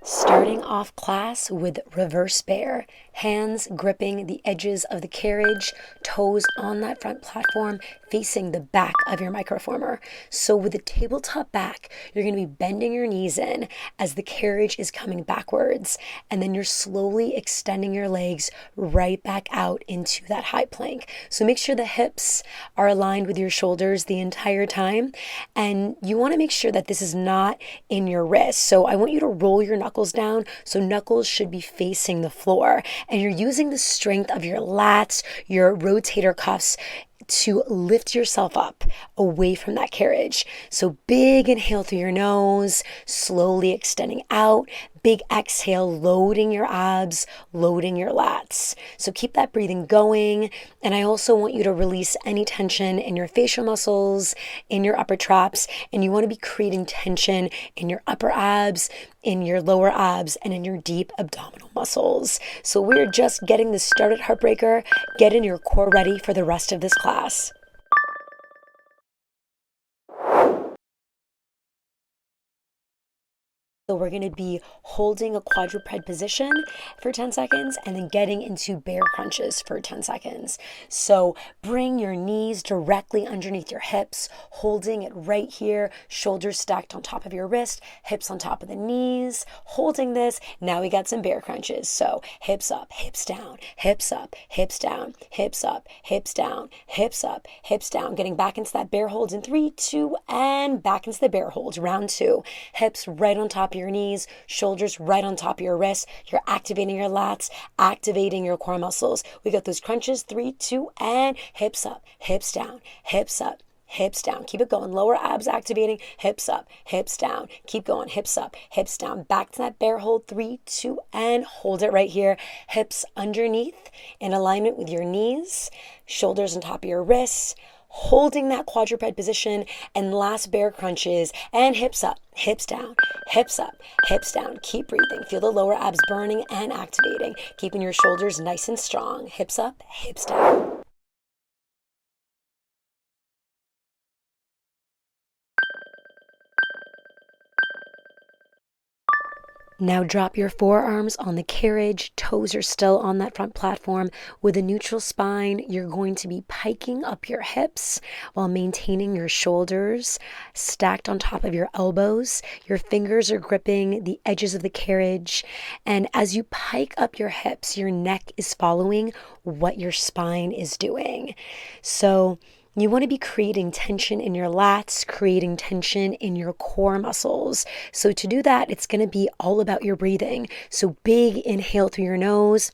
Starting off class with reverse bear, hands gripping the edges of the carriage, toes on that front platform facing the back of your microformer. So with the tabletop back, you're going to be bending your knees in as the carriage is coming backwards, and then you're slowly extending your legs right back out into that high plank. So make sure the hips are aligned with your shoulders the entire time, and you want to make sure that this is not in your wrist. So I want you to roll your knuckles down, so knuckles should be facing the floor, and you're using the strength of your lats, your rotator cuffs, to lift yourself up away from that carriage. So big inhale through your nose, slowly extending out. Big exhale, loading your abs, loading your lats. So keep that breathing going. And I also want you to release any tension in your facial muscles, in your upper traps, and you want to be creating tension in your upper abs, in your lower abs, and in your deep abdominal muscles. So we're just getting this started, Heartbreaker. Getting your core ready for the rest of this class. So we're going to be holding a quadruped position for 10 seconds and then getting into bear crunches for 10 seconds. So bring your knees directly underneath your hips, holding it right here, shoulders stacked on top of your wrist, hips on top of the knees, holding this. Now we got some bear crunches. So hips up, hips down, hips up, hips down, hips up, hips down, hips up, hips down. Getting back into that bear hold in 3, 2, and back into the bear hold. Round 2. Hips right on top of your knees, shoulders right on top of your wrists. You're activating your lats, activating your core muscles. We got those crunches. 3, 2, and hips up, hips down, hips up, hips down. Keep it going. Lower abs activating. Hips up, hips down. Keep going. Hips up, hips down. Back to that bear hold. 3, 2, and hold it right here. Hips underneath in alignment with your knees. Shoulders on top of your wrists. Holding that quadruped position, and last bear crunches, and hips up, hips down, hips up, hips down. Keep breathing. Feel the lower abs burning and activating, keeping your shoulders nice and strong. Hips up, hips down. Now drop your forearms on the carriage, toes are still on that front platform. With a neutral spine, you're going to be piking up your hips while maintaining your shoulders stacked on top of your elbows. Your fingers are gripping the edges of the carriage, and as you pike up your hips, your neck is following what your spine is doing. So you want to be creating tension in your lats, creating tension in your core muscles. So to do that, it's going to be all about your breathing. So big inhale through your nose.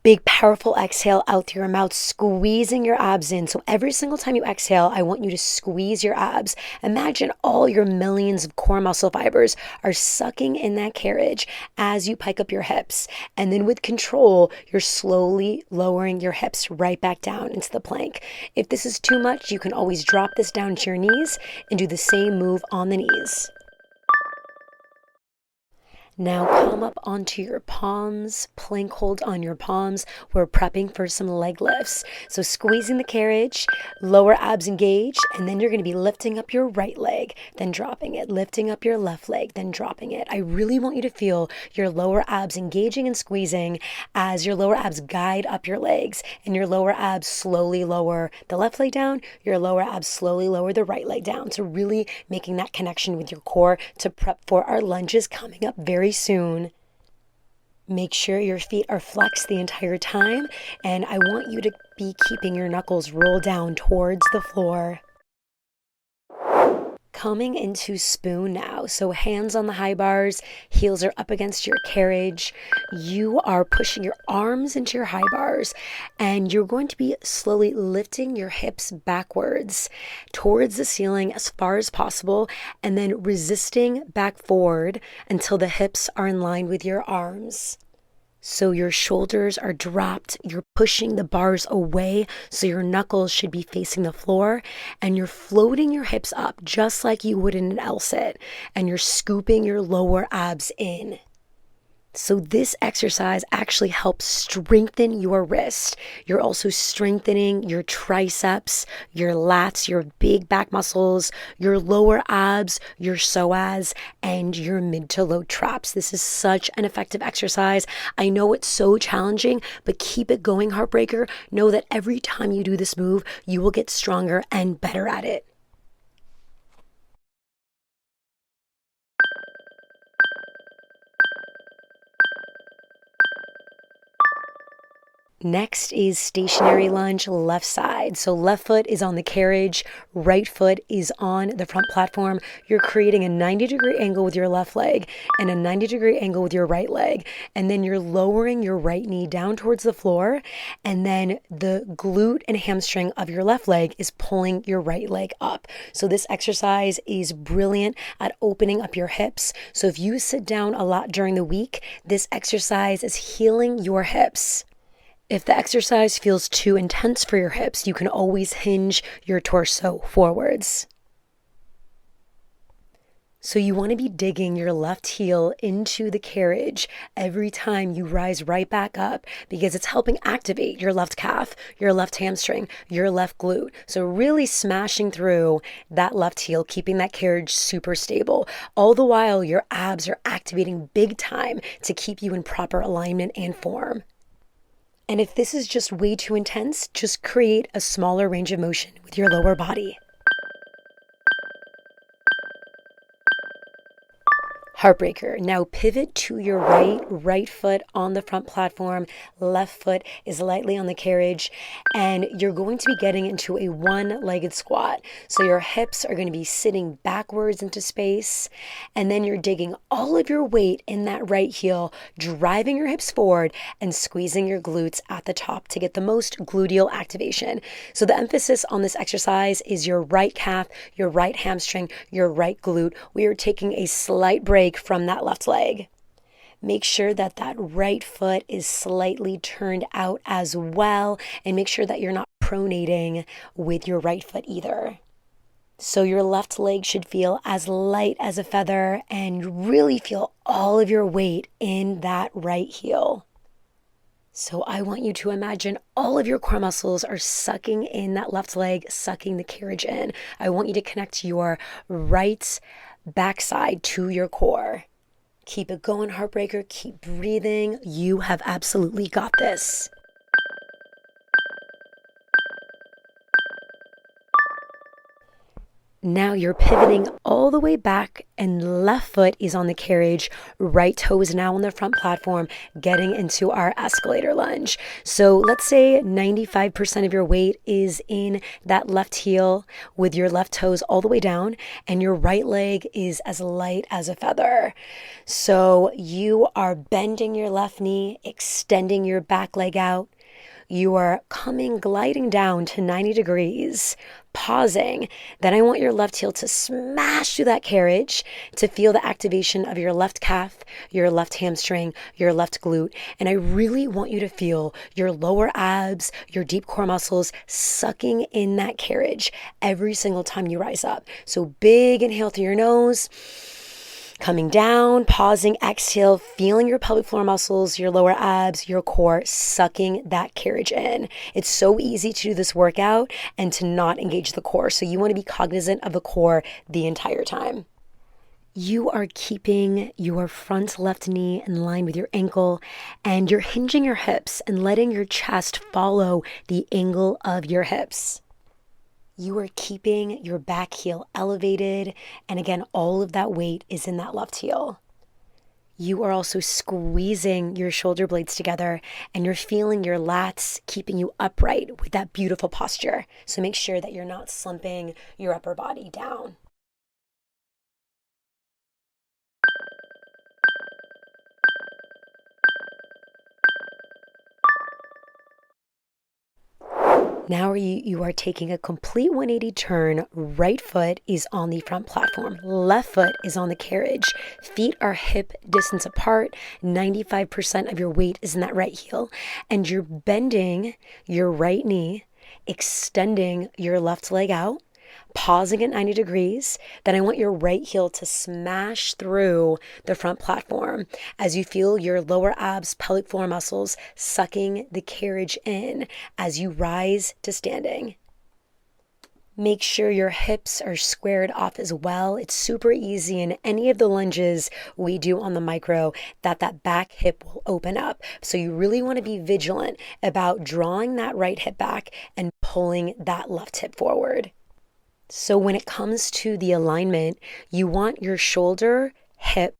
Big, powerful exhale out through your mouth, squeezing your abs in. So every single time you exhale, I want you to squeeze your abs. Imagine all your millions of core muscle fibers are sucking in that carriage as you pike up your hips. And then with control, you're slowly lowering your hips right back down into the plank. If this is too much, you can always drop this down to your knees and do the same move on the knees. Now come up onto your palms, plank hold on your palms. We're prepping for some leg lifts. So squeezing the carriage, lower abs engaged, and then you're going to be lifting up your right leg, then dropping it, lifting up your left leg, then dropping it. I really want you to feel your lower abs engaging and squeezing as your lower abs guide up your legs, and your lower abs slowly lower the left leg down, your lower abs slowly lower the right leg down. So really making that connection with your core to prep for our lunges coming up very soon. Make sure your feet are flexed the entire time, and I want you to be keeping your knuckles rolled down towards the floor. Coming into spoon now. So hands on the high bars, heels are up against your carriage. You are pushing your arms into your high bars, and you're going to be slowly lifting your hips backwards towards the ceiling as far as possible, and then resisting back forward until the hips are in line with your arms. So your shoulders are dropped, you're pushing the bars away, so your knuckles should be facing the floor, and you're floating your hips up just like you would in an L sit, and you're scooping your lower abs in. So this exercise actually helps strengthen your wrist. You're also strengthening your triceps, your lats, your big back muscles, your lower abs, your psoas, and your mid to low traps. This is such an effective exercise. I know it's so challenging, but keep it going, Heartbreaker. Know that every time you do this move, you will get stronger and better at it. Next is stationary lunge, left side. So left foot is on the carriage, right foot is on the front platform. You're creating a 90-degree angle with your left leg and a 90-degree angle with your right leg. And then you're lowering your right knee down towards the floor. And then the glute and hamstring of your left leg is pulling your right leg up. So this exercise is brilliant at opening up your hips. So if you sit down a lot during the week, this exercise is healing your hips. If the exercise feels too intense for your hips, you can always hinge your torso forwards. So you want to be digging your left heel into the carriage every time you rise right back up, because it's helping activate your left calf, your left hamstring, your left glute. So really smashing through that left heel, keeping that carriage super stable. All the while your abs are activating big time to keep you in proper alignment and form. And if this is just way too intense, just create a smaller range of motion with your lower body. Heartbreaker. Now pivot to your right foot on the front platform, left foot is lightly on the carriage, and you're going to be getting into a one-legged squat. So your hips are going to be sitting backwards into space, and then you're digging all of your weight in that right heel, driving your hips forward and squeezing your glutes at the top to get the most gluteal activation. So the emphasis on this exercise is your right calf, your right hamstring, your right glute. We are taking a slight break from that left leg. Make sure that that right foot is slightly turned out as well, and make sure that you're not pronating with your right foot either. So your left leg should feel as light as a feather, and really feel all of your weight in that right heel. So I want you to imagine all of your core muscles are sucking in that left leg, sucking the carriage in. I want you to connect your right backside to your core. Keep it going, Heartbreaker. Keep breathing. You have absolutely got this. Now you're pivoting all the way back, and left foot is on the carriage, right toe is now on the front platform, getting into our escalator lunge. So let's say 95% of your weight is in that left heel with your left toes all the way down, and your right leg is as light as a feather. So you are bending your left knee, extending your back leg out. You are gliding down to 90 degrees, pausing. Then I want your left heel to smash through that carriage to feel the activation of your left calf, your left hamstring, your left glute. And I really want you to feel your lower abs, your deep core muscles sucking in that carriage every single time you rise up. So big inhale through your nose. Coming down, pausing, exhale, feeling your pelvic floor muscles, your lower abs, your core, sucking that carriage in. It's so easy to do this workout and to not engage the core. So you want to be cognizant of the core the entire time. You are keeping your front left knee in line with your ankle, and you're hinging your hips and letting your chest follow the angle of your hips. You are keeping your back heel elevated, and again, all of that weight is in that left heel. You are also squeezing your shoulder blades together, and you're feeling your lats keeping you upright with that beautiful posture. So make sure that you're not slumping your upper body down. Now you are taking a complete 180 turn. Right foot is on the front platform. Left foot is on the carriage. Feet are hip distance apart. 95% of your weight is in that right heel. And you're bending your right knee, extending your left leg out. pausing at 90 degrees. Then I want your right heel to smash through the front platform as you feel your lower abs, pelvic floor muscles sucking the carriage in as you rise to standing. Make sure your hips are squared off as well. It's super easy in any of the lunges we do on the micro that back hip will open up. So you really want to be vigilant about drawing that right hip back and pulling that left hip forward. So when it comes to the alignment, you want your shoulder, hip,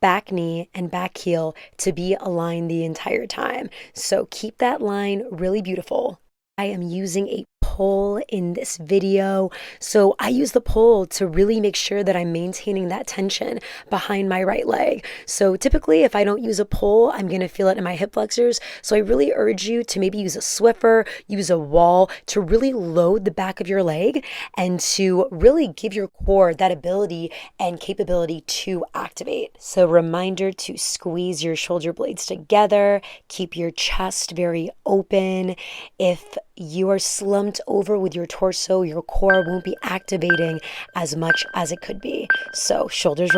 back knee, and back heel to be aligned the entire time. So keep that line really beautiful. I am using a pole in this video. So I use the pole to really make sure that I'm maintaining that tension behind my right leg. So typically if I don't use a pole, I'm going to feel it in my hip flexors. So I really urge you to maybe use a Swiffer, use a wall to really load the back of your leg and to really give your core that ability and capability to activate. So reminder to squeeze your shoulder blades together, keep your chest very open. If you are slumped over with your torso, your core won't be activating as much as it could be. So shoulders roll.